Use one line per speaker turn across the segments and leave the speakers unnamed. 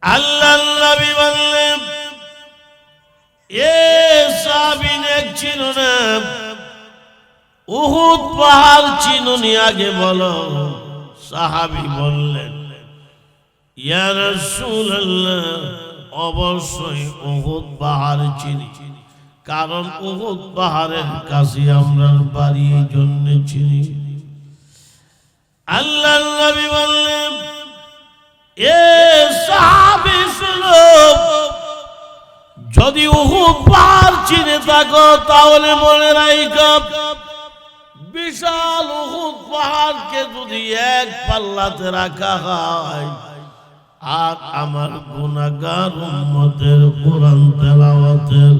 আল্লাহর নবী বললেন, এ সাহাবী দেখছিল না, উহুদ পাহাড় চিনুনি আগে বলো। সাহাবী বললেন, ইয়া রাসূলুল্লাহ, অবশ্যই উহুদ পাহাড় চিনি, কারণ উহুদ পাহাড়ের কাছে আমরা বাড়ি, এই জন্য চিনি। আল্লাহর নবী বললেন, এ সাহাবী শুনো, যদি উহুদ পাহাড় চিনে থাকো তাহলে মনে রাখো, বিশাল উহুদ পাহাড়কে যদি এক পাল্লাতে রাখা হয় আর আমার গুনাহগার উম্মতের কোরআন তেলাওয়াতের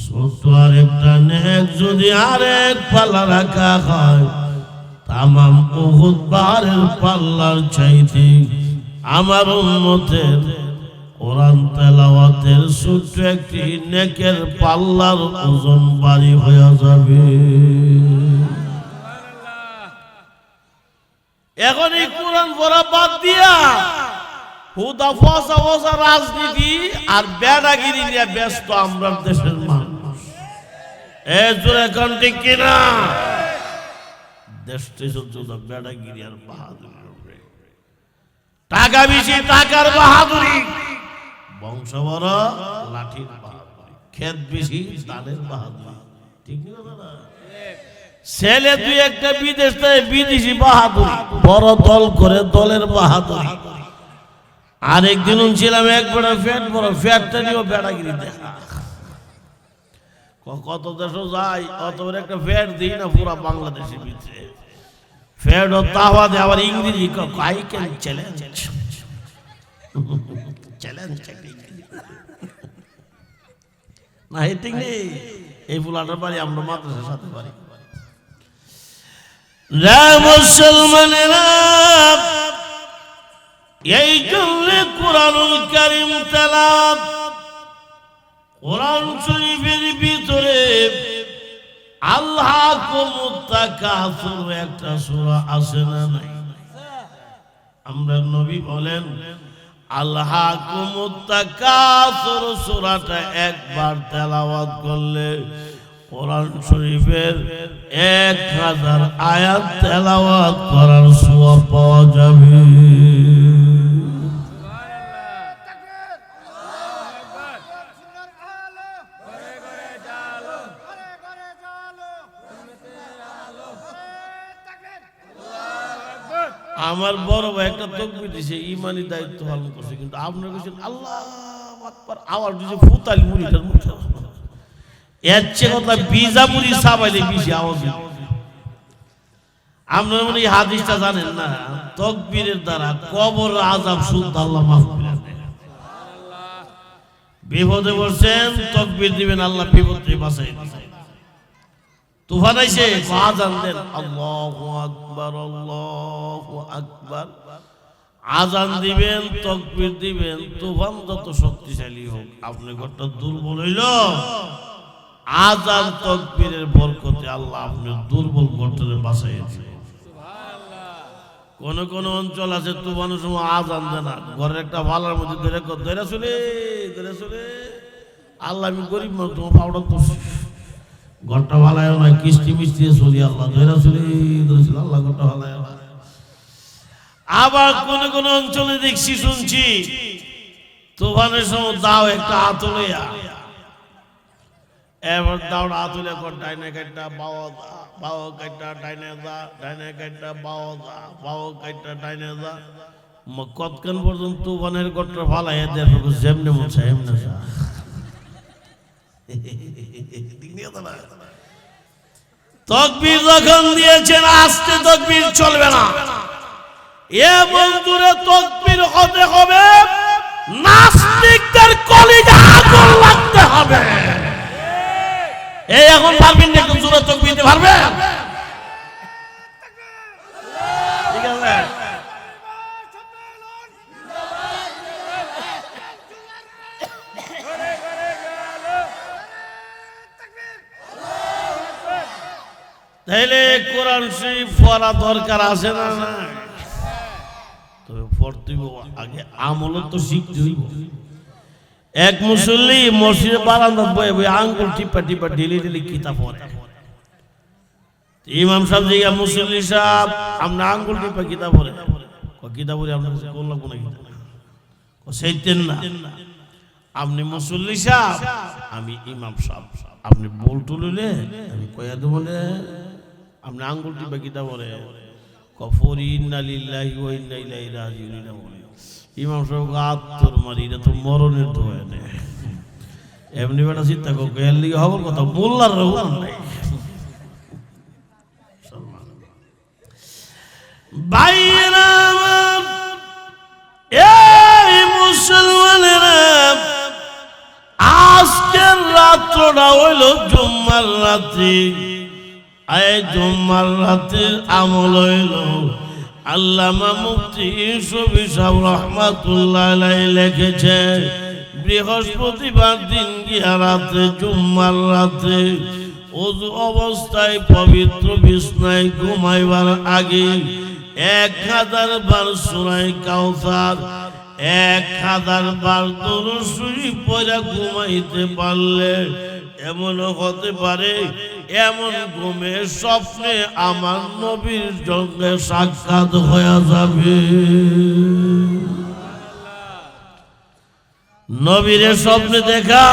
ছোট্ট আরেকটা নেক যদি আরেক পাল্লা রাখা হয়, তামাম উহুদ পাহাড়ের পাল্লার চাইতে আমার উম্মতের কোরআন তেলাওয়াতের ছোট্ট একটি নেকের পাল্লার ওজন ভারী হয়ে যাবে। এখন এই কোরআন পড়া বাদ দিয়া হুদা ফসা ফসা রাজনীতি আর বেড়াগিরি নিয়ে ব্যস্ত আমরা দেশের মানুষ। জোরে কোন ঠিক কিনা? দেশটি শুধু বেড়াগিরি আর বাহাদুরি, টাকা বেশি টাকার বাহাদুরি, বংশ বড় লাঠির বাহাদুরি, ক্ষেত বেশি ধানের বাহাদুরি, ঠিক না? ছেলে দুই একটা বিদেশ থেকে বিদেশি বাহাদুরি, বড় দল করে দলের বাহাদুরি। আরেকদিন ছিলাম একবার ফ্যাট বড় ফ্যাটটা নিয়েও বেড়াগিরি দেখা। কত দেশও যাই অত বড় একটা ফ্যাট দিই না পুরা বাংলাদেশের ভিতরে। ফ্যাট ও তাওয়া দিয়ে আবার ইংরেজি আই ক্যান চ্যালেঞ্জ চ্যালেঞ্জ না, ঠিক নেই। এই ফুলাটার বাড়ি আমরা মাদ্রাসার সাথে পারি। মুসলমানেরা, এই জন্য কোরআনুল কারীম তেলাওয়াত, কোরআন শরীফের ভিতরে আল্লাহকুমুত তাকাসুর একটা সূরা আছে না নাই? আমরা নবী বলেন আল্লাহকুমুত তাকাসুর সূরাটা একবার তেলাওয়াত করলে কোরআন শরীফের 1000 আয়াত তেলাওয়াত করার সওয়াব পাওয়া যাবে। আমার বড় ভাই একটা তাকবীর দিছে, ইমানি দায়িত্ব পালন করছে, কিন্তু আপনার কাছে আল্লাহু আকবার আওয়াজ দিছে ফুতালি মুড়িটার মুখে। এর চেয়ে কথা বিজাপুরি সাবাইলে বেশি আওয়াজ। আপনারা মনে এই হাদিসটা জানেন না? তাকবীরের দ্বারা কবর আযাব শুদ্ধ আল্লাহ মাফ করে দেন। বিপদে পড়ছেন তাকবীর দিবেন, আল্লাহ বিপদ থেকে বাঁচায় দিবেন। তুফান আইছে আযান দেন, আল্লাহু আকবার আল্লাহু আকবার, আযান দিবেন, তাকবীর দিবেন। তুফান যত শক্তিশালী হোক, আপনি ঘরটা দুর্বল হইল, আযান তাকবীরের বরকতে আল্লাহ আপনি দুর্বল ঘরটারে বাঁচাইয়া দিবেন। কোন কোন অঞ্চল আছে তুফানের সময় আযান দেয় না, ঘরের একটা ভালার মধ্যে ধরে চলে আল্লাহ আমি গরিব মানুষ, তোমার পাউডার তো ঘরটা ভালায় নয়, কিস্তি মিস্তি চলি আল্লাহ ধরেছিল আল্লাহ ঘরটা ভালায়। আবার কোন কোন অঞ্চলে দেখছি শুনছি তুফানের সময় দাও একটা আতলিয়া, এবার দাওড়া আতলিয়া কর ডাইনে কাটটা বাও কাটটা ডাইনে যা, ডাইনে কাটটা বাও কাটটা ডাইনে যা, কতক্ষণ পর্যন্ত তুফানের ঘরটা ভালায় দেখো যেমনে মন চায় এমনে যা। তাকবীর যখন দিয়েছেন আস্তে তাকবীর চলবে না, এ বন্ধুরে তাকবীর হতে হবে নাস্তিকদের কলিজা আগুন লাগতে হবে। এই এখন পারবেন না, একটু জোরে তাকবীর দিতে পারবেন? ঠিক আছে, তাইলে কোরআন শরীফ পড়া দরকার আছে না? তবে পড়তে হইব, আগে আমল তো শিখতে হইব। এক মুসল্লি মসজিদে বারান্দায় বয়ে বয়ে আঙ্গুল টিপা টিপা ডেলি ডেলি কিতাব পড়ে। ইমাম সাহেব জিজ্ঞাসা, মুসল্লি সাহেব আপনি আঙ্গুল টিপা কিতাব পড়ে? কিতাব পড়ে আপনার কাছে কোন লাগবো না কিতাব? সেইতেন না, আপনি মুসল্লি সাহেব আমি ইমাম সাহেব, আপনি বল তুলিলে আমি কয়া দেবো না আপনি আঙ্গুল টিপা কিতাব পড়ে? কফরি ইন্না লিল্লাহি ওয়া ইন্না ইলাইহি রাজিউন। ইমাম সাহেব আত্তর মারি, এটা তো মরণের দোয়া নেই। এমনি বেটা চিন্তা করো এর লিগে হবার কথা, মোল্লার রহুমান নাই। ভাইয়েরা আমার, এই মুসলমানেরা, আজকের রাত্রটা হইল জুম্মার রাত্রি। এই জুম্মার রাত্রির আমল হইল আল্লামা মুফতি ইউসুফী সাহেব রাহমাতুল্লাহ আলাইহি লিখেছে, বৃহস্পতিবার দিন গিয়া রাতে জুম্মার রাতে ওযু অবস্থায় পবিত্র বিছনায় ঘুমাইবার আগে 1000 বার সূরা কাউসার, 1000 বার দরুদ শরীফ পড়ে ঘুমাইতে পারলে এমনও হতে পারে এমন ঘুমে স্বপ্নে আমার নবীর সঙ্গে সাক্ষাৎ হয়ে যাবে। নবীরে স্বপ্নে দেখা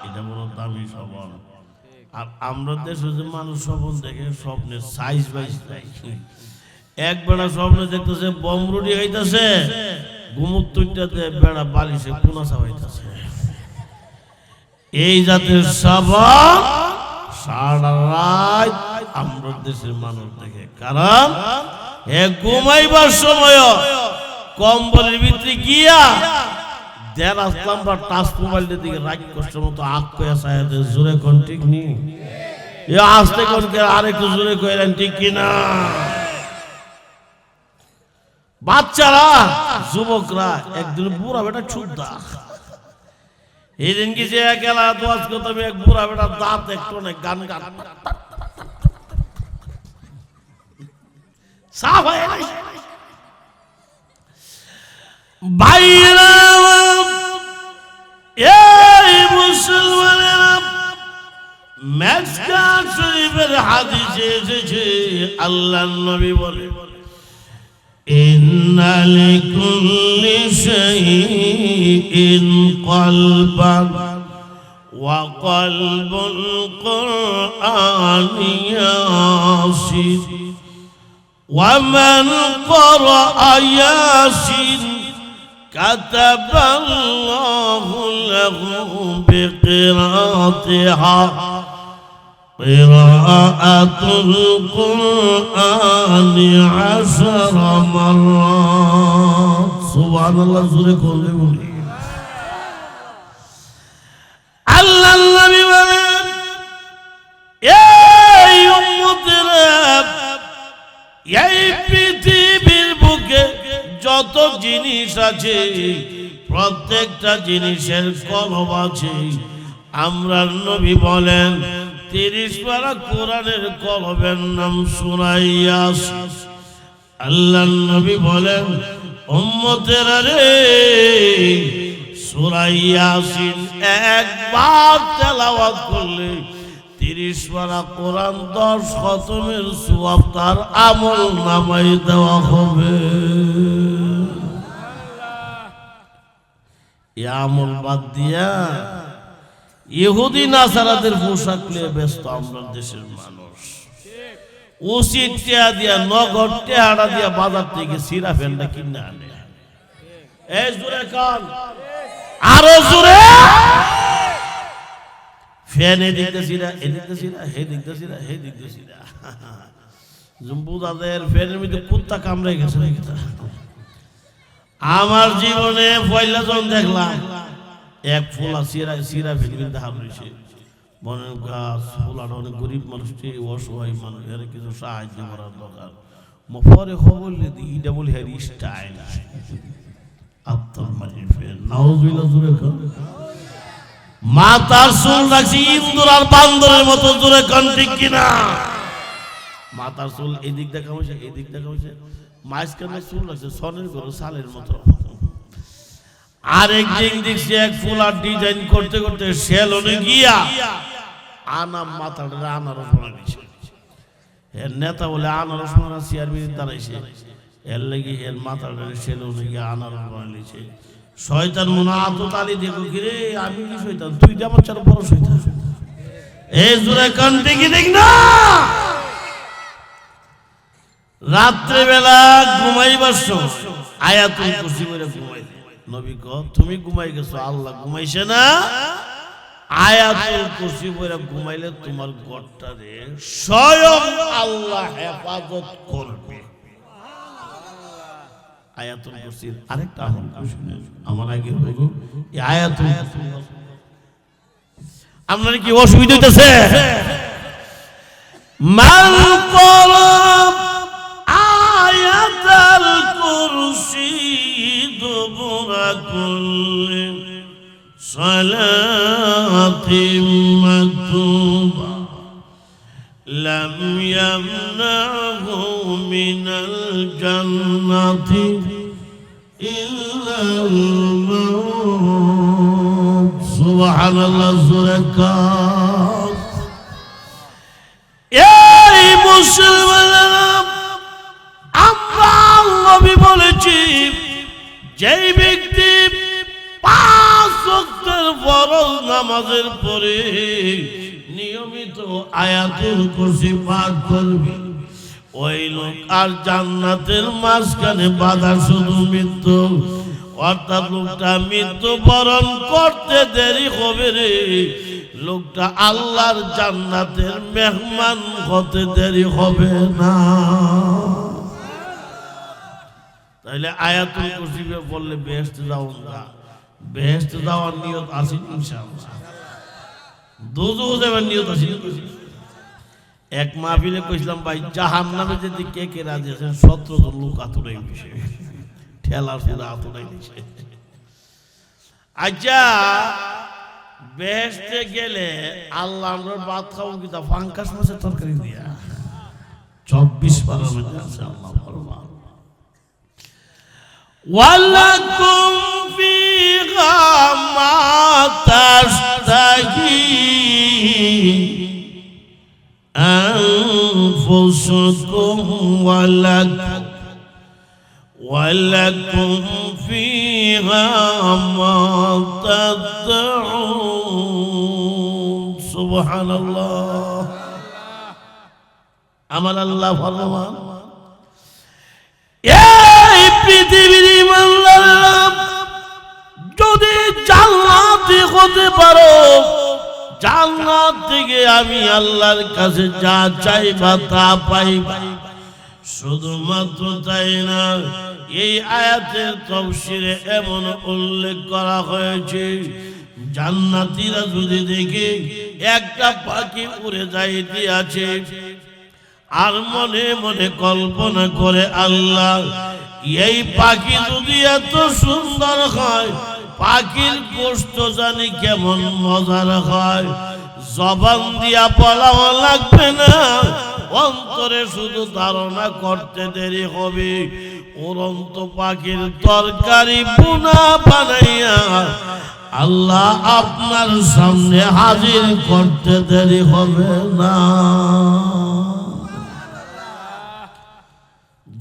এটা বড় দামি স্বপ্ন। আর আমরা দেশে যে মানুষ স্বপ্ন দেখে স্বপ্নের সাইজ বাইজ দেখে, এক বেড়া স্বপ্নে দেখতেছে বমরুটি খাইতেছে, ঘুমুর তুইটাতে বেড়া বালিশে কোনা চাবাইতেছে। এই জাতের স্বপ্ন সারা রাত আমরা দেশের মানুষ দেখে, কারণ ঘুমাইবার সময় কম্বলের ভিতরে গিয়া দেড় নাম্বার টাচ মোবাইলের দিকে রাগ কষ্ট মতো আগ কয়া চাইতে জোরে কোন ঠিক নি, আসতে কোন আরেকটু জোরে কইলেন ঠিক কিনা? বাচ্চারা যুবকরা একদিন বুড়া বেটা ছুটদা, এই দিন কি যে একেলা দোয়াজ করতাম, এক বুড়া বেটা দাঁত একটু অনেক গান গান সাফ হয়ে গেছে। ভাইরা এই মুসলমানেরা, মেসকা শরীফের হাদিসে এসেছে আল্লাহর নবী বলে, ইন্না লিকুল্লি শাইইন কলবান ওয়া কলবুল কুরআনি ইয়াসিন ওয়া মান ক্বারা ইয়াসিন কাতাবাল্লাহু লাহু বিকিরাতিহা কিরাআতুল কুরআনি 10 মাররাত। সুবহানাল্লাহ, জোরে বলতে বলি। আল্লাহর নবী বলেন, এই উম্মতেরা, এই পৃথিবীর বুকে যত জিনিস আছে প্রত্যেকটা জিনিসের কলব আছে। আমরা নবী বলেন 30 পারা কোরআনের কলবের নাম সূরা ইয়াসিন। আল্লাহর নবী বলেন, উম্মতেরা রে, সূরা ইয়াসিন একবার তেলাওয়াত করলে 30 পারা কোরআন 10 খতমের সওয়াব তার আমল নামায় দেওয়া হবে। এই আমল বাদ দিয়া ইহুদি নাসারাদের পোশাক নিয়ে ব্যস্ত আমরা দেশের মানুষ। উচিত টিয়া দিয়া, নগদ টেহারা দিয়া বাজার থেকে সিরা ফেলটা কিনে আনে। এই জোরে কান, আরো জোরে। ফ্যান এদিক দিছিরা, এদিক দিছিরা, হেদিক দিছিরা, হেদিক দিছিরা। জম্বু দাদের ফ্যানের মধ্যে কুত্তা কামড়ে গেছে। আমার জীবনে পয়লা যখন দেখলাম এক ফুলা সিরা ফেলবেন দেখা রয়েছে, বনের গাছ ফুলাটা অনেক গরিব মানুষটি, অসহায় মানুষ, এর কিছু সাহায্য করার দরকার। পরে খবর দিই এটা বলি হ্যাঁ স্টাইল আত্মার মাঝে ফের নাউজুবিল্লাহ জোরে কর। মাথার চুল রাখছি ইন্দুর আর বান্দরের মতো, জোরে কন ঠিক কিনা? মাথার চুল এদিক দেখা হয়েছে, এদিক দেখা হয়েছে, মাঝখানে চুল আছে সনের ঘর সালের মতো। আরেকদিন দেখছি এক ফুলার ডিজাইন করতে করতে সেলুনে গিয়া আনাম মাথাটা আনারস বানাইছে। এর নেতা বলে আনারস মারা চেয়ারম্যান দাঁড়াইছে, এর লেগে এর মাথাটা সেলুনে গিয়ে আনারস বানাইছে। শয়তান মনে আতত আলী দেখো কি রে, আমি কি শয়তান, তুই যে আমার চার বড় শয়তান। এই জোরে কানতে কি দেখ না, রাত্রেবেলা ঘুমাইবার সময় আয়াতুল কুরসি পড়ে ঘুমাই। নবী কও তুমি ঘুমাই গেছো, আল্লাহ ঘুমাইছে না। আয়াতুল কুরসি পড়ে ঘুমাইলে তোমার ঘরটারে স্বয়ং আল্লাহ হেফাজত করবে। আয়াতুল কুরসির আরেকটা আমল শুনেন, আমার আগে বলবো এই আয়াতুল আপনার কি অসুবিধা হইতেছে? মান কলব আয়াতুল কুরসি দুবুরা কুল্লি সালাতিন মাকতুবা লাম ইয়ামনাহু মিনাল জান্নাতি ইল্লাল মাউত। সুবহানাল্লাহ। সুরাকাত এই মুসলমানেরা, আমরা নবী বলেছি যেই ব্যক্তি 5 ওয়াক্তের ফরজ নামাজের পরে নিয়মিত আয়াতুল কুরসি পাঠ করবে, ওই লোক আর জান্নাতের মাঝখানে বাধা শুধু মৃত্যু। অর্থাৎ লোকটা মৃত্যু বরণ করতে দেরি হবে রে, লোকটা আল্লাহর জান্নাতের মেহমান হতে দেরি হবে না। তাইলে আয়াতুল কুরসি বললে বেহেশতে যাওয়া না, বেহেশতে যাওয়ার নিয়ত আছে ইনশাআল্লাহ। দোজখে যাওয়ার নিয়ত আছে। এক মাহফিলে কইছিলাম ভাই জাহান্নামে যদি কে কে রাজি আছেন, 17 জন লোক আতুরাই দিছে, ঠেলা ফুলা আতুরাই দিছে। আচ্ছা বেহেশতে গেলে আল্লাহ আমরা ভাত খাবো কি তা ফাঙ্কাস মাছের তরকারি দিয়া 24 পারার মধ্যে আছে আল্লাহ ফরমান ওয়ালাকুম ফিহা মা তাশতাহি أنفسكم ولكم فيها ما تدعون سبحان الله আমার আল্লাহ ফরমান এই পৃথিবীর ইমানদাররা যদি জান্নাতি হতে পারো, জান্নাত থেকে আমি আল্লাহর কাছে যা চাইবা তা পাইবা। শুধুমাত্র তাই না, এই আয়াতের তাফসীরে এমন উল্লেখ করা হয়েছে জান্নাতীরা যদি দেখে একটা পাখি উড়ে যাইতে আছে আর মনে মনে কল্পনা করে আল্লাহ এই পাখি যদি এত সুন্দর হয়, পাখির গোশত জানি কেমন মজার হয়, জবান দিয়া বলাও লাগবে না, অন্তরে শুধু ধারণা করতে দেরি হবে। উড়ন্ত পাখির তরকারি বুনা বানাইয়া আল্লাহ আপনার সামনে হাজির করতে দেরি হবে না।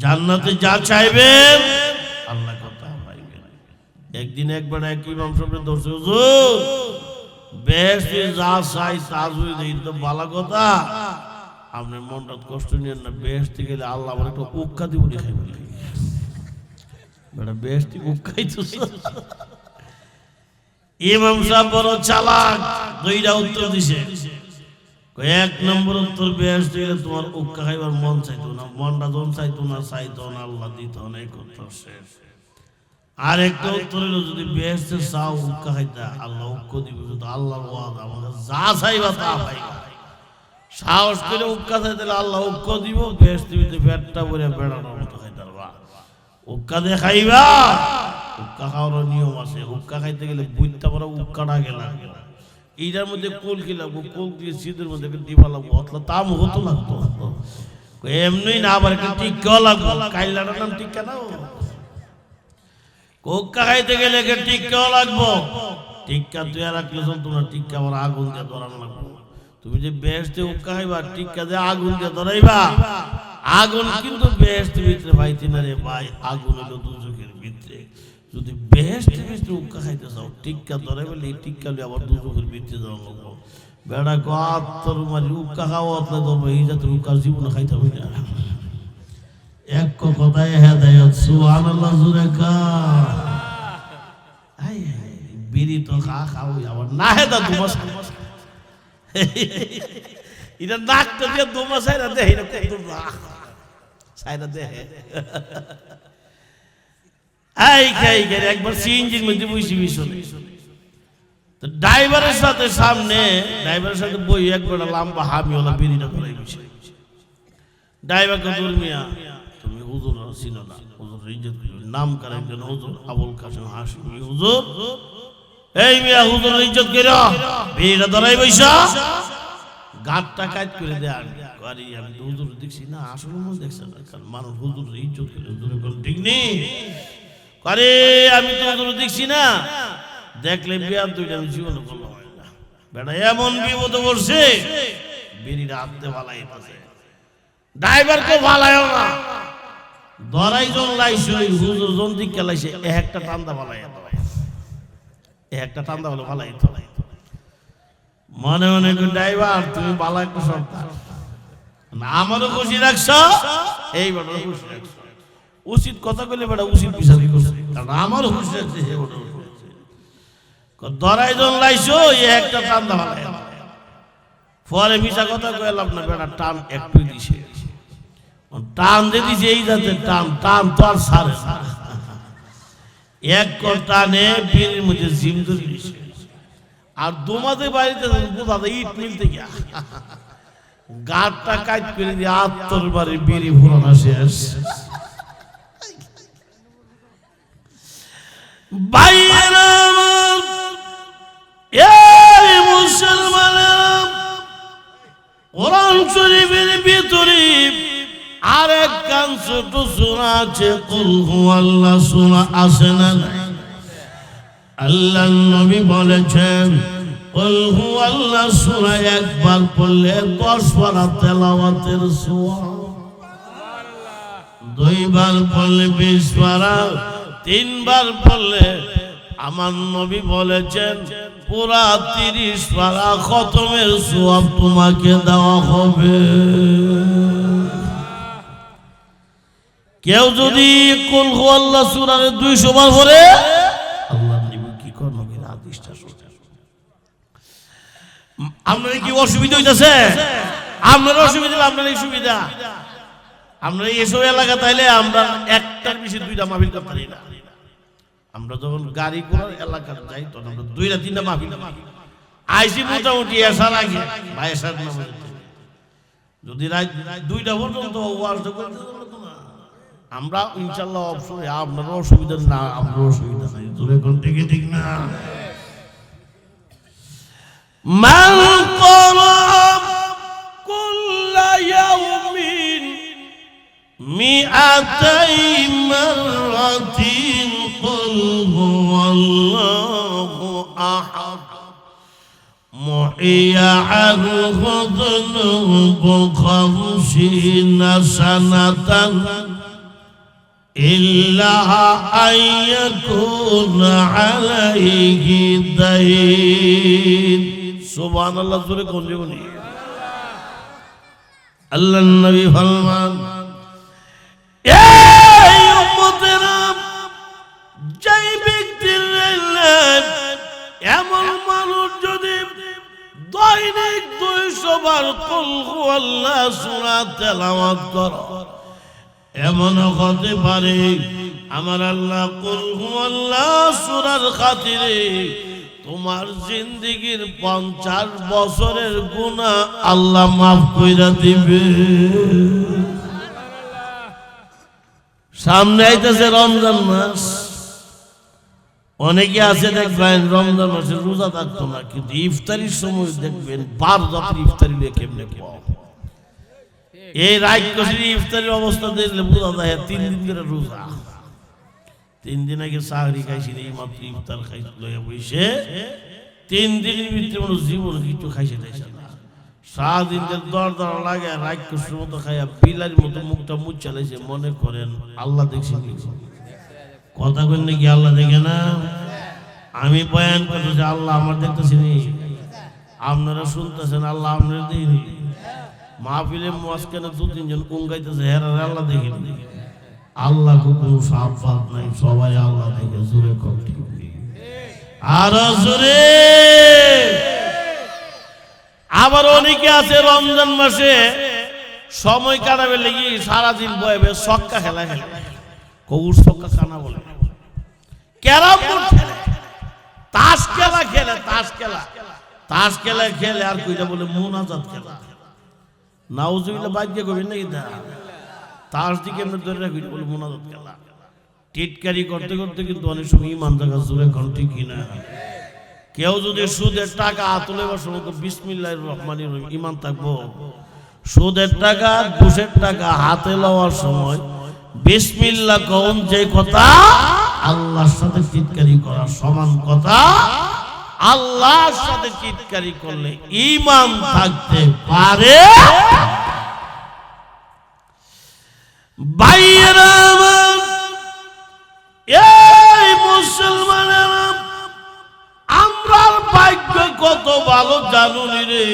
জান্নাতে যা চাইবেন আল্লাহ কথা পাইবেন। একদিন একবার এক ইমাম সাহেব ধরছে, হুজুর বেহেশতে যা চাই তা যদি দেই তো ভালো কথা, আপনি মনটা কষ্ট নিয়েন না, বেহেশতে গেলে আল্লাহ আমার একটা উক্কা দিব খাইবেন। বেটা বেহেশতে উক্কাই তো। ইমাম সাহেব বড় চালাক, দুইটা উত্তর দিছে। এক নম্বর উত্তর, বেহেশতে গেলে তোমার উক্কা খাইবার মন চাইতো না, মনটা যখন চাইতো না, চাইতো না, আল্লাহ দিত না, এই কথা শেষ। আর একটা উত্তর হলো যদি বেহেশতে চাও উক্কা খাইতা আল্লাহ উক্কা দিব, যদি আল্লাহর ওয়াদা আমাদের যা চাইবা তা পাইবা। সাহস করে উক্কা চাইতে আল্লাহ উক্কা দিব, বেহেশতে পেটটা ভরে বেড়ানোর মতো খাইতে পারবা। উক্কা দিয়ে খাইবা, উক্কা খাওয়ার নিয়ম আছে। উক্কা খাইতে গেলে বুঝতে পারো উক্কাটা গেলা, এইটার মধ্যে কোল কি লাগবো, কোল দিয়ে শীতের মধ্যে দিবা লাগবো, অথবা তাম হতো লাগতো। এমনি না, আবার একটা টিক্কা লাগবো। কাইলাটার নাম টিক্কা না, কোক্কা খাইতে গেলে একটা টিক্কাও লাগবো। টিক্কা তুই রাখলে চলতো না, টিক্কা আবার আগুন দিয়ে ধরানো লাগবো। তুমি যে বেহেশতে উক্কা খাইবা, টিক্কা দিয়ে আগুন দিয়ে ধরাইবা। আগুন কিন্তু বেহেশতের ভিতরে পাইতি না রে ভাই, আগুন হলো দুজকের ভিতরে। যদি বেহেশতের ভিতরে উক্কা খাইতে চাও, টিক্কা ধরে বলে এই টিক্কা লিয়ে আবার দুজকের ভিতরে যাওয়া লাগবো। বেড়া গাত তোর মারি উক্কা খাওয়া অতলে ধরবো, এই জাতের উক্কা জীবনে খাইতে হবে না। এক কথায় হেদায়েত, সুবহানাল্লাহ জোরে কা। আই বিড়ি তো খাও আবার না হেদা দুমাস, এটা নাকটা দিয়ে দুমাস সাইরা দে, এটা কত সাইরা দে। এই খাই গেলে একবার সিএনজির মধ্যে বসি বিছনে, তো ড্রাইভারের সাথে সামনে, ড্রাইভারের সাথে বই একবার লম্বা হামিওয়ালা বিড়িটা করে বসে। ড্রাইভারকে দূর মিয়া, তুমি হুজুর চিনো না, হুজুর ইজ্জত নাম কার একজন হুজুর আবুল কাসেম হাশমি হুজুর। এই মিয়া হুজুর ইজ্জত করো, বিড়িটা ধরাই বইসা গাঁটটা কাট করে দেয়। আরে আমি তো হুজুর দেখছি না, আসলে মনে দেখছেন না, কারণ মানুষ হুজুর ইজ্জত করে, হুজুরের কোন ঠিক নেই। আরে আমি তো হুজুর দেখছি না, দেখলে বিয়ার দুইটা আমি জীবনে করলাম না। বেটা এমন বিপদে পড়ছে, বিড়িটা হাতে ভালাই পাশে, ড্রাইভারকে ভালাইও না। ধরাই জন লাইছে, ওই হুজুর জন দিক লাইছে, একটা টান্দা ভালাই, একটা টান্দা বলে ভালাই তো। মনে মনে ড্রাইভার তুমি ভালো একটা সরকার, আমারও খুশি রাখছো, এই বেটা খুশি রাখছো। উচিত কথা কইলে বেটা উচিত বিচার করছে, কারণ আমারও খুশি রাখছে। ধরাই জন লাইছো, একটা টান্দা ভালাই, পরে মিশা কথা কইলাম না, বেটা টান একটু দিছে, টান দিয়ে দিছে এই জাতের টান, টান তো আর ছাড়ে না। এক টানে বিড়ির মধ্যে জিম ধরে দিছে। আর তোমাদের বাড়িতে ইট মিলতে গিয়া গাঁটটা কাট করে দিয়ে আত্মর বাড়ি বিড়ি ফুরানো শেষ। ভাইয়েরা এই মুসলমানেরা, কোরআন শরীফের ভিতরে আরেক গান ছোট শোনা আছে, কুল হুয়াল্লাহ শোনা আছে না নাই? আল্লাহ নবী বলেছেন, কুল হুয়াল্লাহ সূরা একবার পড়লে 10 পারা তেলাওয়াতের সওয়াব, দুইবার পড়লে 20 পারা, তিনবার পড়লে আমার নবী বলেছেন পুরা 30 পারা খতমের সওয়াব তোমাকে দেওয়া হবে। কেউ যদি কুল হুয়াল্লাহ সূরার 200 বার পড়ে, আপনার কি অসুবিধা হইতেছে? আপনার অসুবিধা, আপনার এই সুবিধা, আমরা এসব এলাকা তাইলে আমরা একটার বেশি দুইটা মাহফিল করতে পারি না। আমরা যখন গাড়ি করার এলাকা যাই, তখন আমরা 2-3টা মাহফিল আইসি মোটামুটি এসার আগে বা এসার নামে, যদি রাত 2টা পর্যন্ত ওয়াজ করতে আমরা ইনশাল্লাহ অবশ্যই, আপনারও অসুবিধা না, আমারও অসুবিধা নাই। তোর এখন থেকে ঠিক না। মান করাব কুল্লা ইয়াউমিন মিআতাই মাররাতিন কুল হুয়াল্লাহু আহাদ মুহিয়া আনহু যুনুবু 50 সানাতান ইল্লা আইয়াকুনা আলাইহি দাইন। সুবহানাল্লাহ জোরে কোন জীবনী। আল্লাহর নবী ফরমান, এই উম্মতেরা, যেই ব্যক্তির এমন মানুষ যদি দৈনিক 200 বার কুল হুয়াল্লাহ সূরা তেলাওয়াত করে, এমন হতে পারে আমার আল্লাহ কুল হুয়াল্লাহ সূরার খাতিরে তোমার জিন্দেগীর 50 বছরের গুনাহ আল্লাহ মাফ কইরা দিবে। সামনে আইতেছে রমজান মাস, অনেকে আছে দেখবেন রমজান মাসে রোজা থাকতো না, কিন্তু ইফতারির সময় দেখবেন 12 রাতের ইফতারি নিয়ে কেমনে এই রাজকোষের ইফতারের অবস্থা দেখলে বোঝা যায় 3 দিন ধরে রোজা। 3 দিন আগে সাহরি খাইছি, এই মাত্র ইফতার খাই লইয়া বসে 3 দিনের ভিতরে কোনো জীবন কিছু খাইছে টাইছে না। 7 দিন দর লাগে রাজকোষের মতো খাইয়া বিলার মতো মুখটা মুখ চালাইছে। মনে করেন আল্লাহ দেখছেন? কথা কই নাকি আল্লাহ দেখে না? আমি বয়ান করতেছি, আল্লাহ আমার দেখতেছি নি, আপনারা শুনতেছেন, আল্লাহ আপনারা দেখেন। মাহফিলে মাঝখানে 2-3 জন কুঙ্গাইতেছে, হেরা আল্লাহ দেখেন? আল্লাহ কোনো সাফাত নাই, সবাই আল্লাহ দেখে। জোরে কর ঠিক আর জোরে। আবার অনেকে আছে রমজান মাসে সময় কাটাবে লেগে সারাদিন বয়েবে ছক্কা খেলা খেলে। কৌর ছক্কা খানা বলে, ক্যারাম বোর্ড খেলে, তাস খেলা খেলে, তাস খেলা খেলে আর কইটা বলে মুনাজাত খেলা। নাউজুবিল্লাহ বাজ্যে কবি নাকি দা তাস দিকে এমনি ধরে রাখি বলে মুনাজাত খেলা। টিটকারি করতে করতে কিন্তু অনেক সময় ইমান জায়গা জোরে কর ঠিক কিনা। কেউ যদি সুদের টাকা তুলেবার সময় বিসমিল্লাহির রহমানির রহিম ইমান থাকবো। সুদের টাকা ঘুষের টাকা হাতে লওয়ার সময় বিসমিল্লাহ কোন যে কথা আল্লাহর সাথে টিটকারি করা সমান কথা। আল্লাহর সাথে টিটকারি করলে ঈমান থাকতে পারে। ভাইয়েরা আমার, এই মুসলমানেরা, আমরার ভাগ্য কত ভালো জানুনি রে।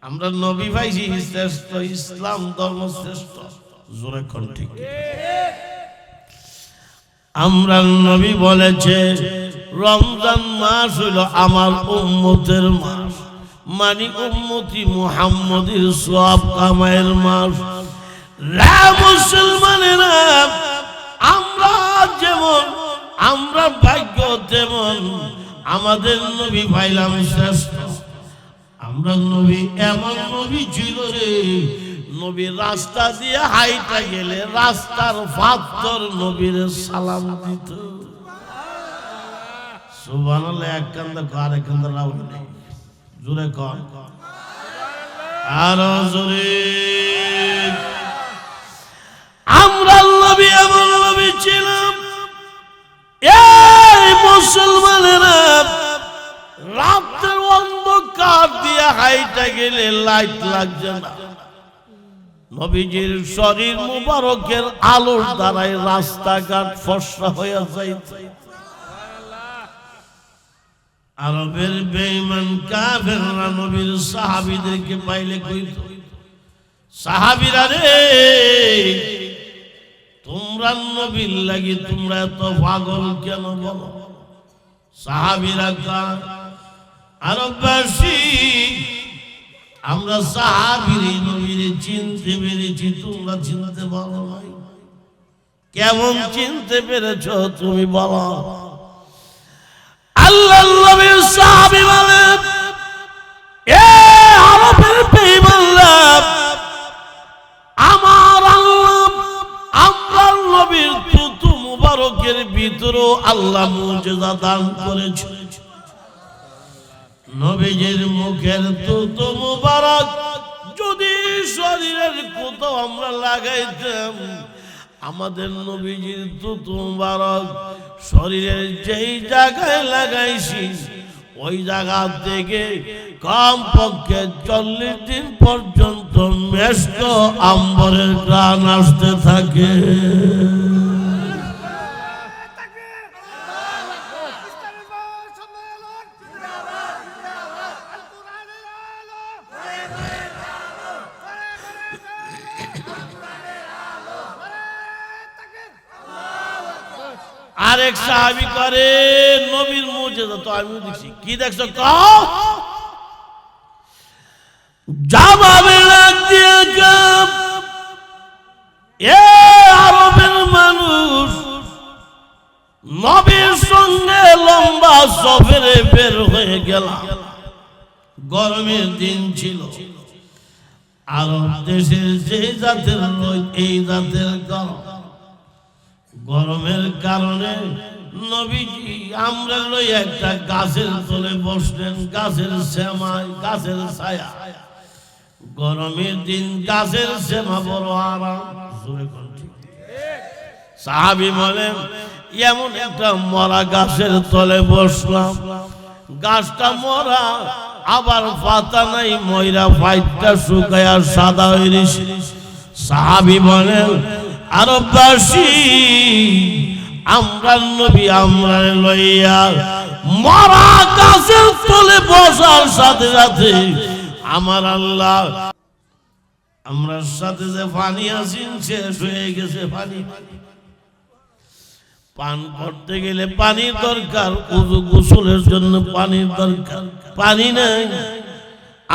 আমরা নবী পাইছি শ্রেষ্ঠ, ইসলাম ধর্ম শ্রেষ্ঠ। জোরে কোন ঠিক? আমরা নবী বলেছে রমজান মাস হইল আমার উম্মতের মাস, মানে উম্মতি মুহাম্মদের সওয়াব কামাইয়ের মাস। রে মুসলমানেরা, আমরা যেমন আমরা ভাগ্য তেমন আমাদের নবী পাইলাম শ্রেষ্ঠ। আমরা নবী এমন নবী ছিল রে, নবী রাস্তা দিয়ে হাইটা গেলে রাস্তার পাথর নবীর সালাম দিত। সুবহানাল্লাহ। এক কান্দা আরেক কান্দা রাও নেই। জোরে কর আর জোরে। আমরা নবী এমন নবী ছিলাম, এই মুসলমানেরা রাতের অন্ধকার দিয়ে হাইটা গেলে লাইট লাগছে না, নবীজির শরীর মুবারকের আলোর দ্বারাই রাস্তাঘাট ফর্সা হয়ে যাইত। আরবের বেঈমান কাফেররা নবীর সাহাবীদেরকে পাইলে কইত, সাহাবীরা রে, তোমরা নবীর লাগি তোমরা এত পাগল কেন বলো? সাহাবীরা কয়, আরববাসী আমরা সাহাবীর নবীরে চিনতে পেরেছি, তোমরা চিনতে পারো নাই। কেমন চিনতে পেরেছ তুমি বলো? আল্লাহর নবীর সাহাবী বলেন, এ আরবের বেঈমানরা, আমার আল্লাহ আমরার নবীর তুতু মুবারকের ভিতরেও আল্লাহ মুজিজা দান করেছে। নবীজির মুখের তুতু মুবারক যদি শরীরের কোথাও আমরা লাগাইতাম, আমাদের নবীজির তুতু মুবারক শরীরের যেই জায়গায় লাগাইছি ওই জায়গা থেকে কমপক্ষে 40 দিন পর্যন্ত মেশক আম্বরের ঘ্রাণ আসতে থাকে। আরেক সাহাবী করে নবীর মুজিজা তো আমিও দেখছি। কি দেখছো কও? জবাবে লাগ দিয়ে কাম, এ আরবের মানুষ নবীর সঙ্গে লম্বা সফরে বের হয়ে গেল। গরমের দিন ছিল, আরব দেশের যে জাতের এই জাতের গরম, গরমের কারণে নবীজি আমরা লই একটা গাছের তলে বসলেন, গাছের শ্যামায়, গাছের ছায়া। গরমের দিন গাছের সেমা বড় আরাম। সাহাবী বলেন এমন একটা মরা গাছের তলে বসলাম, গাছটা মরা আবার পাতা নাই, ময়রা ফাইটটা শুকায়া সাদা হয়ে গেছে। সাহাবী বলেন আরববাসী আমরা নবী আমরা লইয়া মরা গাছের তলে বসার সাথে সাথে আমার আল্লাহ আমরা সাথে যে পানি আসিন শেষ হয়ে গেছে। পানি পান করতে গেলে পানির দরকার, ওযু গোসলের জন্য পানির দরকার, পানি নাই।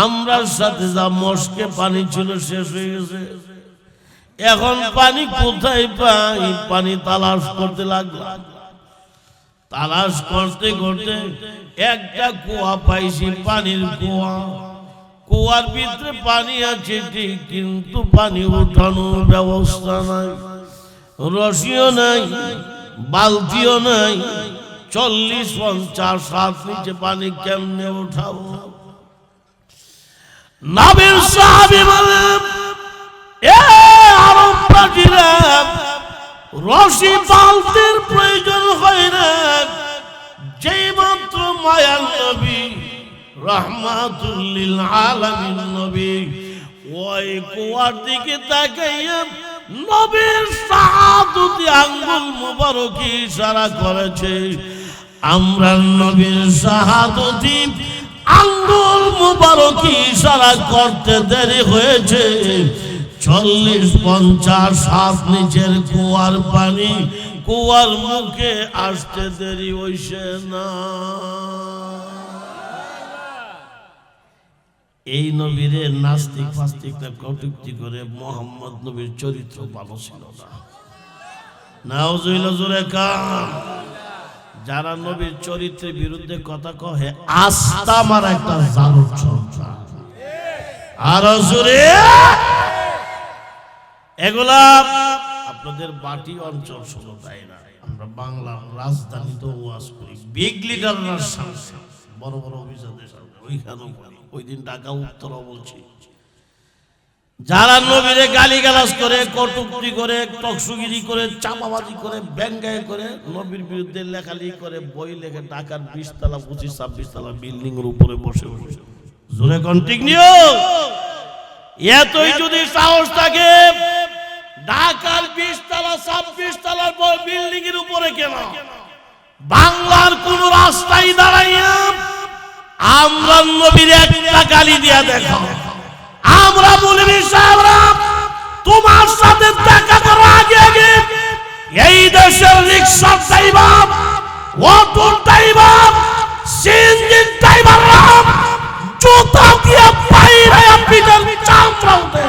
আমরা সাথে যা মস্কে পানি ছিল শেষ হয়ে গেছে। এখন পানি কোথায় পাই? পানি তালাশ করতে লাগলাম। তালাশ করতে করতে একটা কুয়া পাইছি, পানির কুয়া। কুয়ার ভিতরে পানি আছে ঠিক, কিন্তু পানি উঠানোর ব্যবস্থা নাই, রশিও নাই, বালতিও নাই। 40-50 হাত নিচে পানি কেমনে উঠাবো? নবীর সাহাবী বলেন এ আরববাসীরা, রশি বালতির প্রয়োজন হয় না। যেই মাত্র মায়ার নবী রাহমাতুল লিল আলামিন নবী ওই কুয়ার দিকে তাকাইয়া নবীর শাহাদাতি আঙ্গুল মুবারক ইশারা করেছে। আমরা নবীর শাহাদাতি আঙ্গুল মুবারক ইশারা করতে দেরি হয়েছে। 40-50 হাত নিচের কুয়ার পানি কুয়ার মুখে আসতে দেরি হইছে না। এই নবীরে নাস্তিক ফাস্তিকরা কটূক্তি করে মোহাম্মদ নবীর চরিত্র ভালো ছিল না। নাউজুবিল্লাহ জোরে কান। যারা নবীর চরিত্রের বিরুদ্ধে কথা কহে আস্তা মারা একটা জালুর সন্তান। আর জোরে এগুলা আপনাদের বাটি অঞ্চল শুধু তাই না, আমরা বাংলার রাজধানীতে ওয়াজ করি, বিগ লিডাররা বড় বড় অফিসারদের সামনে ওইখানেও করি। ওই দিন ঢাকা উত্তর বলছি, যারা নবীরে গালিগালাজ করে, কটূক্তি করে, টকসুগিরি করে, চাপাবাজি করে, ব্যঙ্গায় করে, নবীর বিরুদ্ধে লেখালেখি করে, বই লেখে, ঢাকার 20 তলা 25-26 তলা বিল্ডিং এর উপরে বসে বসে জোরে কন্টিনিউ। এতই যদি সাহস থাকে ঢাকার 20 তলা 26 তলার বিল্ডিং এর উপরে কেন বাংলার কোন রাস্তায় দাঁড়াইয়া আমরা নবীর একটা গালি দিয়া দেখো। আমরা বলি সাহেবরা তোমার সাথে দেখা করার আগে আগে এই দেশের rickshaw driver, auto driver, CNG ড্রাইভাররা জুতা দিয়ে বাইরে পিটার চামড়া উঠে।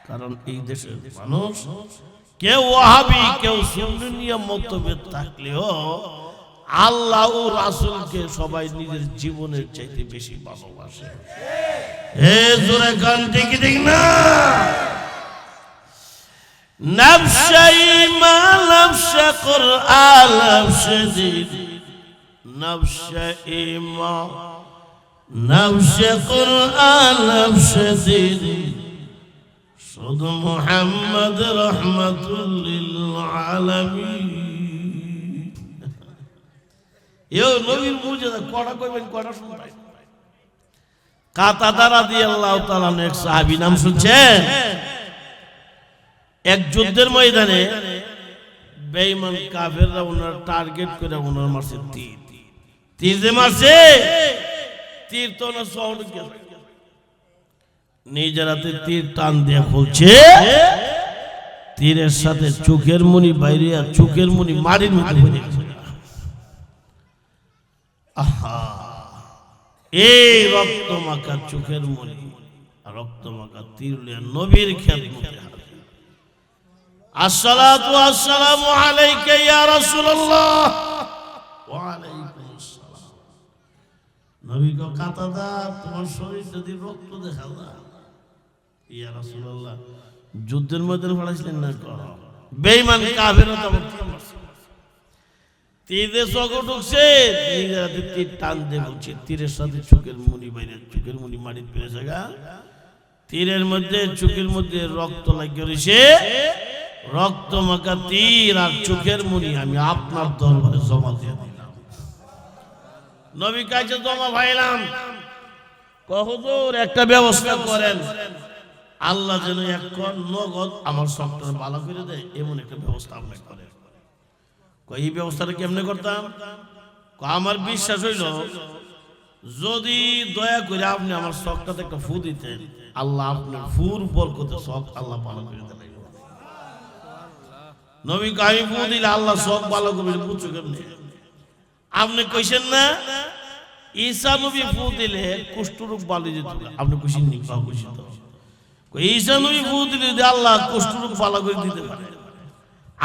কারণ এই দেশের মানুষ কেউ ওয়াহাবি কেউ সুন্নিয়া মতভেদ থাকলেও আল্লাহ ও রাসূলকে সবাই নিজের জীবনের চাইতে বেশি ভালোবাসে। এ জোরে গান ঠিক ঠিক না? নফসে ঈমান নফসে কুরআন নফসে দিন, নফসে ঈমান নফসে কুরআন নফসে দিন, শুধু মুহাম্মদ রাহমাতুল লিল আলামিন। এও নবীর মুজিজা কড়া কইবেন, কড়া শুনবেন। কাতাদা রাদিয়াল্লাহু তাআলা এক সাহাবী, নাম শুনছেন? এক যুদ্ধের ময়দানে বেঈমান কাফেররা ওনার টার্গেট করে ওনার মারছে তীর। তীর যে মারছে, তীর তো না সাউন্ড গেছে, নিজের হাতে তীর টান দিয়ে খুলছে, তীরের সাথে চোখের মনি বাইরে, আর চোখের মনি মাটির মধ্যে পড়ে গেছে। আহা, এই রক্ত মাখা চোখের মনি, রক্ত মাখা তীর লিয়ে নবীর খেদমতে হাজির। আসসালাতু ওয়াসসালামু আলাইকা ইয়া রাসূলুল্লাহ। ওয়া আলাইকুম আসসালাম। নবী কো কাতাদা তোমার শরীর যদি রক্ত দেখা যায়, ইয়া রাসূলুল্লাহ যুদ্ধের মধ্যে পড়াইছিলেন না? বেঈমান কাফেররা তো তীরে চোখ ঢুকছে, তীর টান দিয়ে বলছে, তীরের সাথে চোখের মুনি বাইরে, চোখের মুনি মাটির পেরেছে গা, তীরের মধ্যে চোখের মধ্যে রক্ত লাগিয়ে রয়েছে, রক্ত মাখা তীর আর চোখের মুনি আমি আপনার দরবারে জমা দিয়ে দিলাম। নবী কাছে জমা ভাইলাম, হুজুর একটা ব্যবস্থা করেন, আল্লাহ যেন এখন নগদ আমার সবটা ভালো করে দেয়, এমন একটা ব্যবস্থা আপনি করেন। এই ব্যবস্থাটা কেমনে করতাম? আমার বিশ্বাস হইল যদি দয়া করে আপনি আমার শখটাতে একটা ফু দিতেন, আল্লাহ আপনার ফুর বরকতে শখ আল্লাহ ভালো করে দেয়। নবীকে আমি ফু দিলে আল্লাহ শখ ভালো করে বুঝছো কেমনে? আপনি কইছেন না ঈসা নবী ফু দিলে কুষ্ঠরোগ ভালো যেত, আপনি খুশি নি? খুশি তো। ঈসা নবী ফু দিলে আল্লাহ কুষ্ঠরোগ ভালো করে দিতে পারে।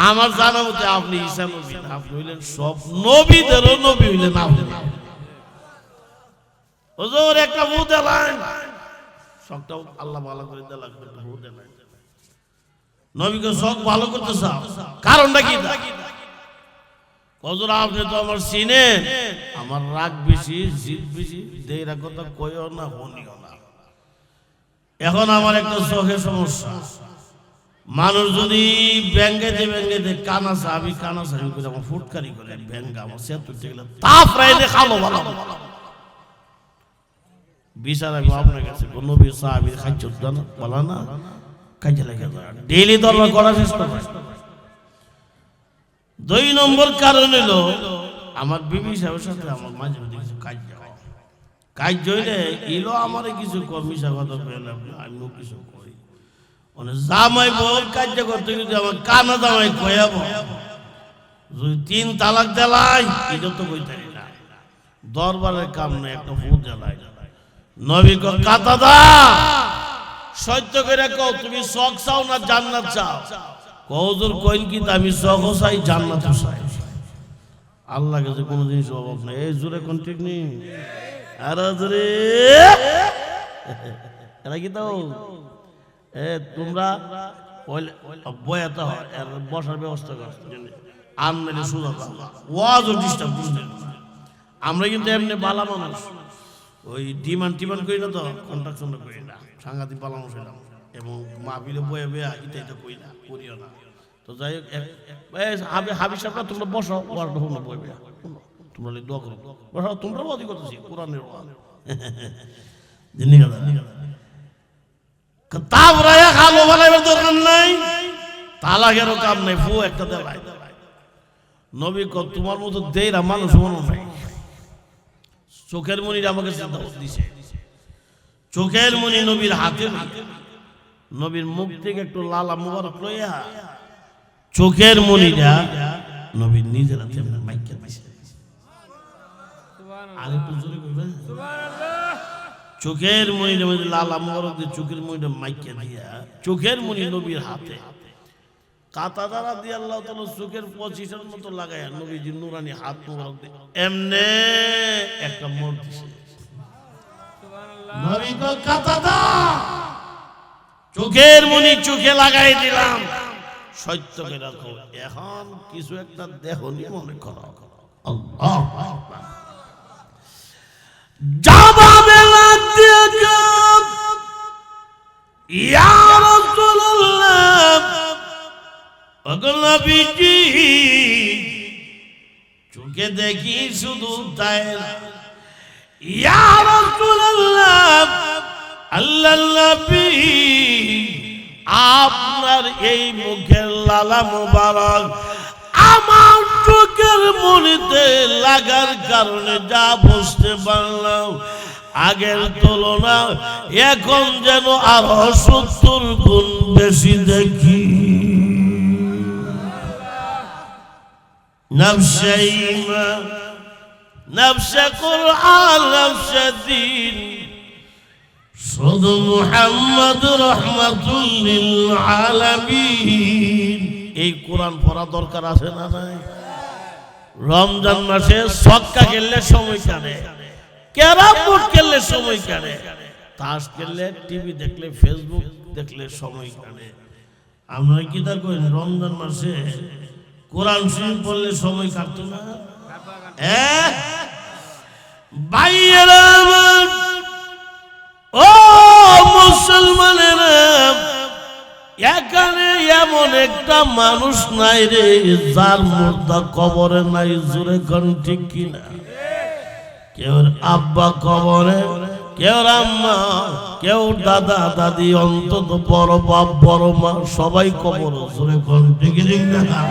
আমার জানা মতে আপনি ঈসা নবী না, আপনি হইলেন সব নবীদেরও নবী হইলেন আপনি। হুজুর একটা ফু দিলেন, শখটাও আল্লাহ ভালো করে দেওয়া লাগবে, ফু দিলেন। নবীকে শখ ভালো করতে চাও, কারণটা কি? হুজুর আপনি তো আমার চিনেন, আমার রাগ বেশি, জিদ বেশি, দেইরা কথা কইও না, শুনিও না। এখন আমার একটা চোখের সমস্যা, মানুষ যদি ব্যাঙ্গাইতে ব্যাঙ্গাইতে কানা সাহাবি করে আমার ফুটকারি করে ব্যাঙ্গা আমার সে তুলতে গেলে তাপ রাইতে খালো ভালো বিচার আমি আপনার কাছে কোনো সাহাবির খাইছ বলা না, কাজে লাগে ডেইলি দরবার করা চেষ্টা করে। 2 নম্বর কারণ হলো আমার বিবি সাহেবের সাথে আমার মাঝে মাঝে কিছু কাজ হইলে এলো আমার কিছু মিশা কথা পেলাম, আমিও কিছু করি। জামাই বল কাজ করতে গেলে আমার কানা জামাই কয়াব, যদি 3 তালাক দেলাই এটা তো কইতে না, দরবারের কাম নাই, একটা ভূত জ্বালাই। নবী কো কাতাদা সত্য করে কও, তুমি শখ চাও না জান্নাত চাও? হুজুর কইন কি আমি শখ চাই, জান্নাত চাই। আল্লাহ কাছে কোনো জিনিস অভাব নাই। এই জোরে কোন ঠিক নেই, আরে জোরে এরা কি তো তোমরা বয়াতে হয় বসার ব্যবস্থা করছো, আমনে সুযোগ ওয়াজও ডিস্টার্ব করছেন। আমরা কিন্তু এমনি বালা মানুষ, ওই ডিমান্ড করি না, তো কন্ট্রাকশন করি না, সাংঘাতিক বালা মানুষ হইলাম, এবং মা বিলে বয়ে বেয়া এটা করি না, করিও না। তো যাই হোক, হাবি সাহেবরা তোমরা বসো, ওয়ার্ড হলো বয়ে বেয়া, তোমরা দোয়া করো, বসো, তোমরা ওয়াদি করতেছি কোরআনের ওয়াজ জিন্নি কথা তাবরায়া খালো বানাইবার দরকার নাই, তালাকেরও কাম নাই, ফু একটা দেলাই। নবী কো তোমার মতো দেইরা মানুষ মনে নাই। চোখের মনি আমাকে দিছে, চোখের মনি নবীর হাতে, নবীর মুখ থেকে একটু লালা মুবারক লইয়া চোখের মনিটা নবীর নিজের হাতে মাইকে দিছে। আরেকটু জোরে কইবেন সুবহানাল্লাহ। চোখের মনির মধ্যে লালা মুবারক দিয়ে চোখের মনিটা মাইকে দিয়া চোখের মনি নবীর হাতে কাতাদা রাদিয়াল্লাহু তাআলা চোখের 25-এর মতো লাগায়া নবীজির নুরানি হাত মুবারক দিয়ে এমনে একটা মোড় দিছে। সুবহানাল্লাহ। নবী কো কাতাদা চোখের মনি চোখে লাগাই দিলাম, সত্য করে রাখো, এখন কিছু একটা দেখনি মনে করো। আল্লাহু আকবার। জবাবে লাগবে ইয়া রাসূলুল্লাহ, ওগো নবীজি চোখে দেখি শুধু তাই না, ইয়া রাসূলুল্লাহ আল্লাহর নবী আপনার এই মুখের লালা মুবারক আমার চোখের মনিতে লাগার কারণে যা বুঝতে পারলাম, আগের তুলনা এখন যেন আরো 70 গুণ বেশি দেখি। নফসে ঈমান, নফসে কুরআন, নফসে দ্বীন, শুধু মুহাম্মদ রাহমাতুল লিল আলামিন। এই কোরআন পড়া দরকার আছে না নাই? রমজান মাসে সদকা খেললে সময় কাটে, ক্যারাম বোর্ড খেললে সময় কাটে, তাস খেললে, টিভি দেখলে, ফেসবুক দেখলে সময় কাটে। আমরা কি তা করি রমজান মাসে কোরআন শরীফ পড়লে সময় কাটতো না। ভাইয়েরা আমার, ও মুসলমানেরা, এখানে এমন একটা মানুষ নাই রে যার মুর্দা কবরে নাই। জোরে কোন ঠিক কিনা? কেউ আব্বা কবরে, কেউ আম্মা, কেউ দাদা দাদি, অন্তত বড় বাপ বড় মা সবাই কবর। জোরে কোন ঠিক না?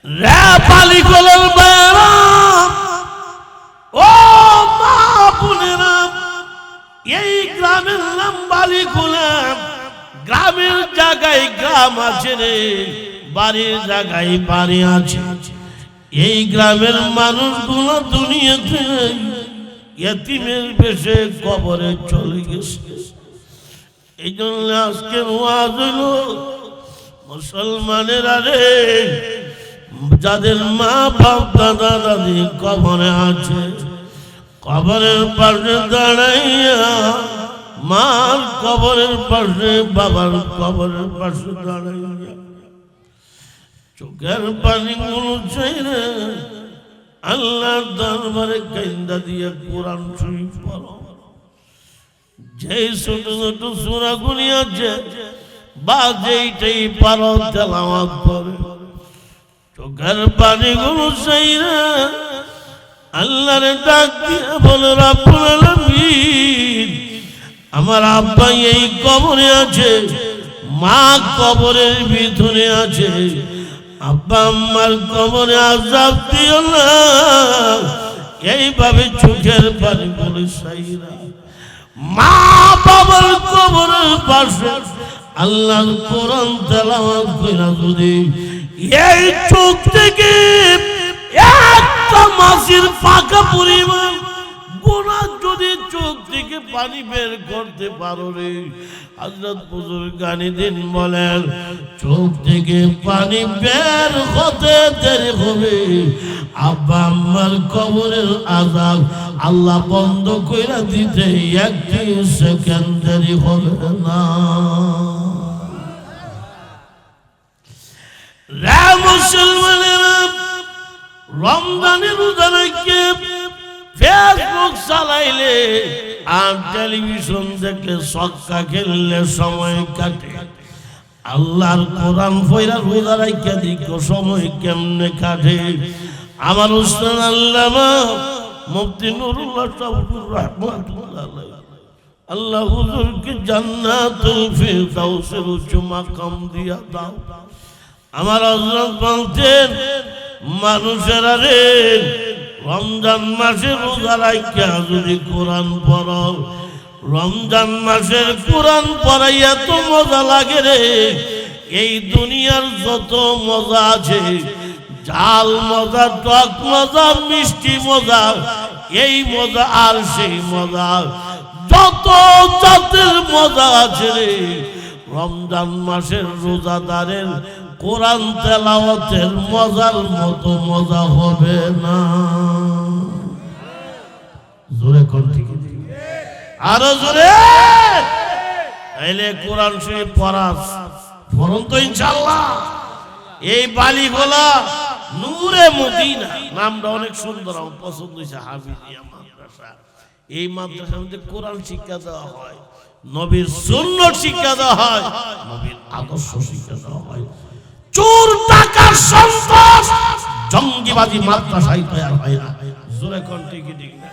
রে পালিকলের বেড়া, ও মা বোনেরা, এই গ্রামের নাম বালিকুলা। গ্রামের জায়গায় গ্রাম আছে রে, বাড়ির জায়গায় বাড়ি আছে। এই গ্রামের মানুষগুলো দুনিয়াতে ইতিমের বেশে কবরে চলে গেছে। এই জন্য আজকের ওয়াজ হইল মুসলমানেরা রে, যাদের মা বাপ দাদা দাদি কবরে আছে, কবরের পাশে দাঁড়াইয়া, মার কবরের পাশে, বাবার কবরের পাশে দাঁড়াইয়া চোখের পানি গুলো চাইলে আল্লাহর দরবারে কান্দা দিয়ে কোরআন শরীফ পড়ো। যে ছোট ছোট সূরা গুলি আছে বা যেইটাই পারো তেলাওয়াত করে, চোখের পানি গুলো চাইলে আল্লাহর ডাক দিয়ে বলে, রব্বুল আলামিন, আমার আব্বা এই কবরে আছে, মা কবরের ভিতরে আছে, আব্বা আম্মার কবরে আযাব দিও না। এইভাবে চোখের পানি বলে সাইরা মা বাবার কবরের পাশে আল্লাহর কোরআন তেলাওয়াত কইরা যদি এই চোখ থেকে একটা মাসির পাকা পরিমাণ গুনাহ যদি চোখ থেকে পানি বের করতে পারো রে, হযরত বুজুর্গানিদিন বলেন, চোখ থেকে পানি বের হতে দেরি হবে, আব্বা আম্মার কবরের আযাব আল্লাহ বন্ধ কইরা দিতে একটি সেকেন্ড দেরি হবে না। রে মুসলমানেরা, রমজানের রোজা রেখে ফেসবুক চালাইলে আর টেলিভিশন দেখলে, ছক্কা খেললে সময় কাটে। আল্লাহর কোরআন পড়া রোজা রাখা দেখো সময় কেমনে কাটে। আমার উস্তাদ আল্লামা মুফতি নুরুল্লাহ সাহেব রাহমাতুল্লাহ আলাইহি, আল্লাহ হুজুরকে জান্নাতুল ফিরদাউসের উচ্চ মাকাম দিয়া দাও। আমার হযরত বলতেন, মানুষেরা রে, রমজান মাসে রোজা রাখা যদি কোরআন পড়ো, রমজান মাসের কোরআন পড়াই এত মজা লাগে রে, এই দুনিয়ার যত মজা আছে, ঝাল মজা, টক মজা, মিষ্টি মজা, এই মজা আর সেই মজা, যত জাতের মজা আছে রে, রমজান মাসের রোজাদারের কোরআন তেলাওয়াতের মজার মতো মজা হবে না। জোরে কোন ঠিক, আরো জোরে। তাইলে কোরআন শরীফ পড়ুন তো ইনশাআল্লাহ। এই বালিগোলা নূরে মদিনা নামটা অনেক সুন্দর, আমার পছন্দ হয়েছে, হাফিজিয়া মাদ্রাসা। এই মাদ্রাসার মধ্যে কোরআন শিক্ষা দেওয়া হয়, নবীর সুন্নাত শিক্ষা দেওয়া হয়, নবীর আদর্শ শিক্ষা দেওয়া হয়। চোর টাকার সন্ত্রাস জঙ্গিবাদী মাদ্রাসায় তৈরি হয় না। জোরে কোন ঠিক না?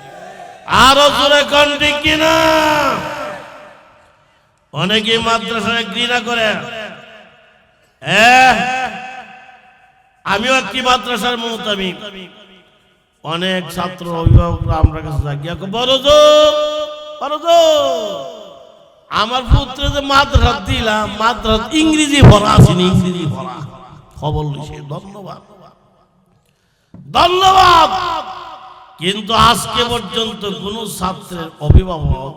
আরো জোরে কোন ঠিক না? অনেকে মাদ্রাসায় ঘৃণা করে। আমিও একটি মাদ্রাসার মুহতামিম। অনেক ছাত্র অভিভাবকরা আমরা কাছে জাগিয়া বড় আমার পুত্র যে মাদ্রাসা দিলাম, মাদ্রাসা ইংরেজি পড়া আসেনি, ইংরেজি পড়া খবর লইছে। ধন্যবাদ ধন্যবাদ। কিন্তু আজকে পর্যন্ত কোন ছাত্রের অভিভাবক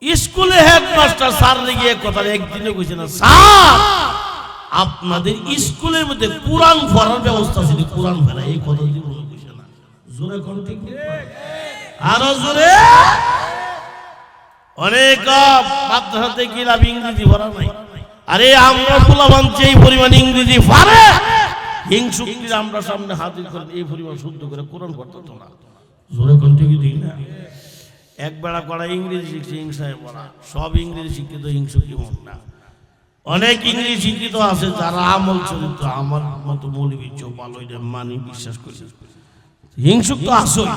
স্কুলে হেডমাস্টার স্যার গিয়ে কথা একদিনে কইছে না, স্যার আপনাদের স্কুলের মধ্যে কোরআন পড়ার ব্যবস্থা ছিল, কোরআন পড়া, এই কথা জীবনে কইছে না। জোরে কোন ঠিক আরো জোরে। অনেক মাদ্রাসাতে গেলাম, ইংরেজি পড়া নাই। আরে আমরা পোলাপান যেই পরিমাণ ইংরেজি পারে হিংসুকটির আমরা সামনে হাজির করে এই পরিমাণ শুদ্ধ করে কোরআন পড়তো না। জোরে কোন ঠিকই দিই না। এক বেড়া করা ইংরেজি শিখছে হিংসায় পড়া, সব ইংরেজি শিক্ষিত হিংসুকি মন না। অনেক ইংরেজি শিক্ষিত আছে যারা আমল চরিত্র আমার মতো মৌলবী চোখ ভালো মানি বিশ্বাস করি, হিংসুক তো আসল।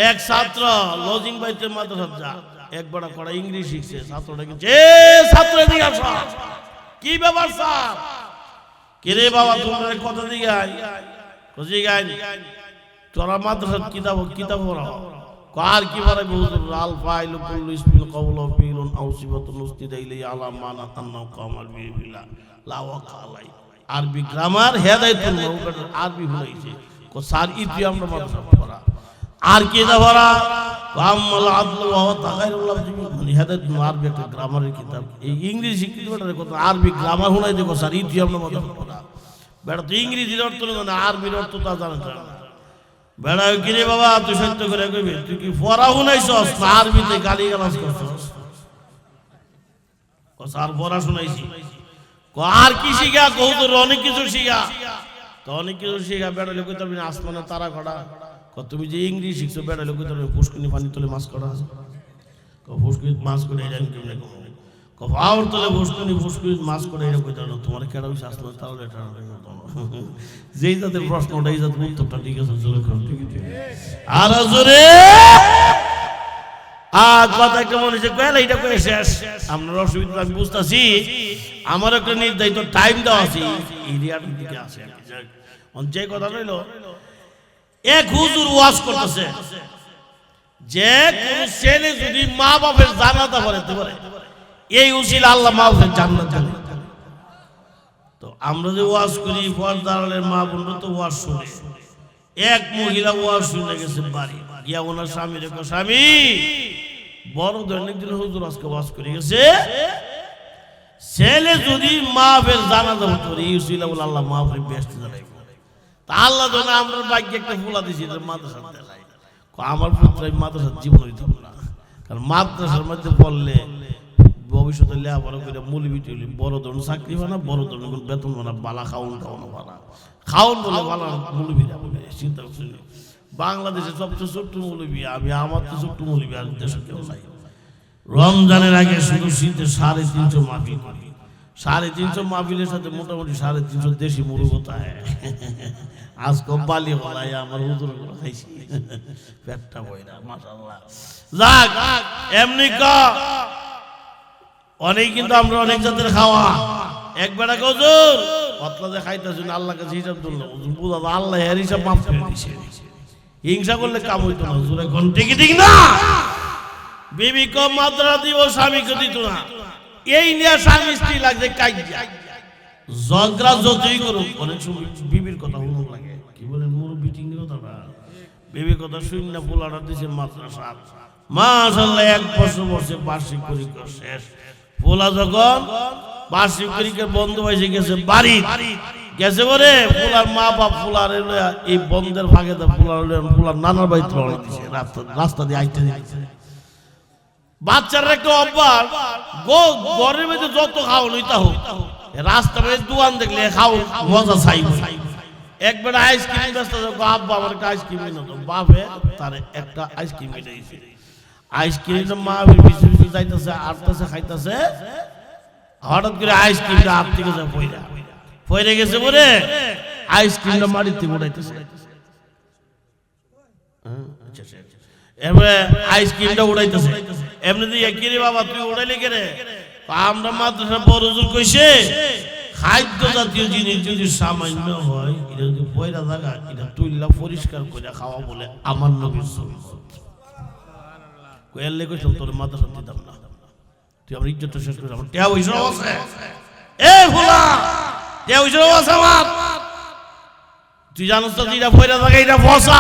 এক ছাত্র লজিং বাইতে মাদ্রাসা যা, এক বেড়া করা ইংরেজি শিখছে, ছাত্রটাকে ছাত্র এদিকে আসো, কি ব্যাপার স্যার? কে বাবা তোমার কথা দিকে আয়, তোরা মাদ্রাসার কিতাব পড়াও, কার কি পড়াই হুজুর? আল ফাইল কুল্লু ইসমিল কওলা ফিলুন আউসিবাতুন উস্তিদাইলি আলা মানা আন্নাহু কামাল বিল্লাহ লা ওয়াকালাই। আরবি গ্রামার হেদায়েতুল মাওলাদ আরবি হইছে কো স্যার ইতি আমরা মাদ্রাসা পড়া। আর কি দা পড়া? কামাল আদল ওয়া তাগাইরুল্লাহ মানে হেদায়েতুল আরবি একটা গ্রামারের কিতাব। এই ইংরেজি শিখতে পারে কত আরবি গ্রামার হলাই দেখো স্যার ইতি আমরা মাদ্রাসা পড়া। বেটা তো ইংরেজির অর্থ না আরবির অর্থ তা জানা না। বেড়া কিরে বাবা তুই সত্য করে কইবি, তুই কি পড়া শুনাইছস না আরবিতে গালি গালাজ করছস? ও স্যার পড়া শুনাইছি। আর কি শিখা? কও তো অনেক কিছু শিখা। তো অনেক কিছু শিখা বেড়া লোক তুমি আসমানে তারা কড়া। তুমি যে ইংরেজি শিখছো বেড়া লোক তুমি পুষ্কিনি পানি তোলে মাছ করা, পুষ্কিনি মাছ করে জানি কেমনে কফাওর তোলে পুষ্কিনি মাছ করে এটা কইতে না তোমার কেডা হইছে আসমানে তাহলে এটা যেই জাতের প্রশ্ন ওটাই জাতের উত্তরটা ঠিক আছে। আর জোরে কথা কেমন হয়েছে কয়েল এইটা কয়ে শেষ। আপনার অসুবিধা আমি বুঝতেছি, আমার একটা নির্ধারিত টাইম দেওয়া আছে, এরিয়ার দিকে আছে। যে কথা রইল, এক হুজুর ওয়াজ করতেছে যে কোন ছেলে যদি মা বাপের জানাজা পড়াতে পারে এই উসিলা আল্লাহ মা বাপের জান্নাত দেবে। তো আমরা যে ওয়াজ করি পর্দারের মা বোনরা তো ওয়াজ শুনে, এক মহিলা ওয়াজ শুনে গেছে বাড়ি গিয়া ওনার স্বামীর একটা স্বামী বড় দৈনিক দিন হুজুর আজকে ওয়াজ করে গেছে, ছেলে যদি মা বাপের জানাজা পড়ে এই উসিলা বলে আল্লাহ মা বাপের বেহেশতে যাবে। তা আল্লাহ যেন আমরা ভাগ্যে একটা ফুলা দিছি মাদ্রাসা দেয়, আমার পুত্র মাদ্রাসার জীবন হইতে না, কারণ মাদ্রাসার মধ্যে পড়লে ভবিষ্যতে লেখাপড়া করে মৌলবি টুলি বড় ধরনের চাকরি হয় না, বড় ধরনের বেতন হয় না, বালা খাওয়ান খাওয়ানো বালা খাওয়ান বলে বালা মৌলবিরা বলে চিন্তা করছি। বাংলাদেশের সবচেয়ে ছোট্ট মৌলবি আমি, আমার তো ছোট্ট মৌলবি আর দেশে কেউ নাই। রমজানের আগে শুধু শীতে 350 মাহফিল করি, 350 মাহফিলের সাথে মোটামুটি 350 দেশি মুরুগতা আজকে বালি বলাই আমার হুজুর খাইছি পেটটা বইরা মাশাআল্লাহ। যাক এমনি অনেক কিন্তু আমরা অনেক জাতের খাওয়া এক বেড়া হুজুর পাতলা যে খাইতেছেন আল্লাহ কাছে হিসাব দিল বুঝা আল্লাহ এর হিসাব মাফ করে দিছে। হিংসা করলে কাম হইতো না, জোরে কোন ঠিকই ঠিক না? বিবি কম মাত্রা দিব স্বামীকে দিত না, এই নিয়ে স্বামী স্ত্রী লাগছে কাইজা ঝগড়া যতই করুক অনেক সময় বিবির কথা শুনুন লাগে। কি বলেন মোর বিটিং কথা না, বিবির কথা শুন না পোলাটা দিছে মাদ্রাসা মাশাআল্লাহ 1 বছর বসে বার্ষিক পরীক্ষা শেষ। পোলা যখন বার্ষিক পরীক্ষা বন্ধ হয়ে গেছে বাড়ি গেছে বলে পোলার মা বাপ পোলার এই বন্ধের ভাগে পোলার নানার বাড়িতে রওনা দিছে, রাস্তা দিয়ে আইতে দিচ্ছে। বাচ্চার একটা অভ্যাস ঘরের মধ্যে যত খাওয়ানো তা হোক রাস্তা মধ্যে দোকান দেখলে খাও মজা চাইব। একবার আইসক্রিম ব্যস্ত আব্বা আমার একটা আইসক্রিম কিনে তো বাপে তার একটা আইসক্রিম কিনে দিয়েছে। আইসক্রিমটা মা পিছু পিছু যাইতেছে আটতেছে খাইতেছে, হঠাৎ করে আইসক্রিমটা হাত থেকে যা পয়রা গেছে বলে আইসক্রিমটা মাটিতে উড়াইতেছে। এবারে আইসক্রিমটা উড়াইতেছে এমনি দিয়ে কিরে বাবা তুই উড়াইলি কেরে? আমরা মাদ্রাসা বড় হুজুর কইছে খাদ্য জাতীয় জিনিস যদি সামান্য হয় এটা যদি পয়রা থাকা এটা তুইলা পরিষ্কার করে খাওয়া বলে আমার নবীর সুন্নাত। কইলে কইছম তোর মাদ্রাসা দিতাম না, তুই আমার ইজ্জতটা শেষ করে আমার টিয়া হইছ আছে এ ফুলা টিয়া হইছ আছে আমার। তুই জানোস তো এটা পয়রা থাকা এটা ফসা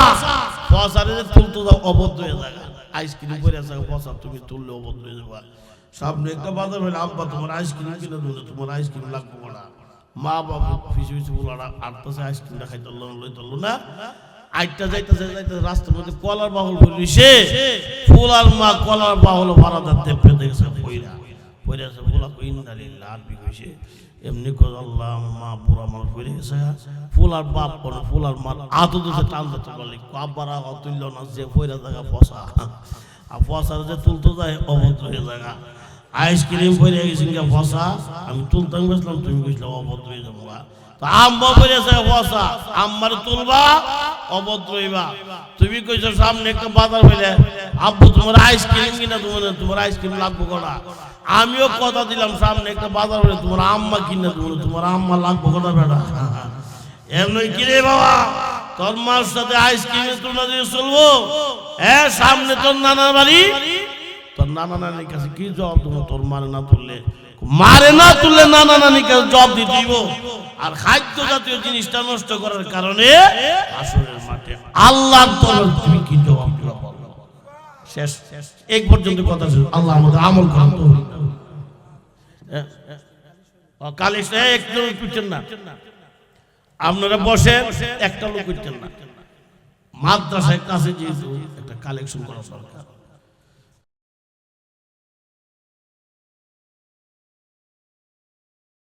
ফসারে তুলতো অবদ্ধ হয়ে থাকা আইসক্রিম পয়রা থাকা ফসা তুমি তুললে অবদ্ধ হয়ে যাবা। সামনে একটা বাজার হইলে আব্বা তোমার আইসক্রিম কিনে দিলে তোমার আইসক্রিম লাগবে না, মা বাবা পিছু পিছু বলার আটটাছে আইসক্রিমটা খাইতে লইতো না। আইটা যাইতেছে যাইতেছে রাস্তার মধ্যে কলার বাহল বলিছে ফুলার মা কলার বাহল ভাড়া দেপে দেখছে পয়রা পয়রা বলা কইন দালি লাল বি কইছে এমনি করে আল্লাহ মা পুরা আমার ফিরে গেছে ফুলার বাপ করে ফুলার মার আত দুসে টান দিতে পারলি আব্বারা তুলল না যে পয়লা জায়গা ফসা আর ফসার যে তুলতে যায় অভদ্র হয়ে জায়গা আইসক্রিম পরে গেছি ফসা আমি তুলতাম গেছিলাম তুমি গেছিলে অভদ্র হয়ে যাবো তো আম্মা পড়েছে ফসা আম্মার তুলবা অভদ্র হইবা তুমি কইছো সামনে একটা বাজার হইলে আব্বু তোমার আইসক্রিম কিনা তোমার আইসক্রিম লাগবো কটা আমিও কথা দিলাম সামনে একটা বাজার হইলে তোমার আম্মা কিনা তোমার আম্মা লাগবো কটা বেটা এমনি কিরে বাবা তোর মার সাথে আইসক্রিমের তুলনা দিয়ে চলবো হ্যাঁ সামনে তোর নানার বাড়ি তোর নানা নানির কাছে কি জবাব দেবো তোর মারে না তুললে নানা নানির কাছে জবাব দিয়ে দিব আর খাদ্য জাতীয় জিনিসটা নষ্ট করার কারণে আসরের মাঠে আল্লাহর দরবারে তুমি কি জবাব দিবা বলো শেষ এক পর্যন্ত কথা ছিল আল্লাহ আমাদের আমল করেন তো কালে একটু পিছন না আপনারা বসেন একটা লোক করছেন না মাদ্রাসায় কাছে যেহেতু একটা কালেকশন করা দরকার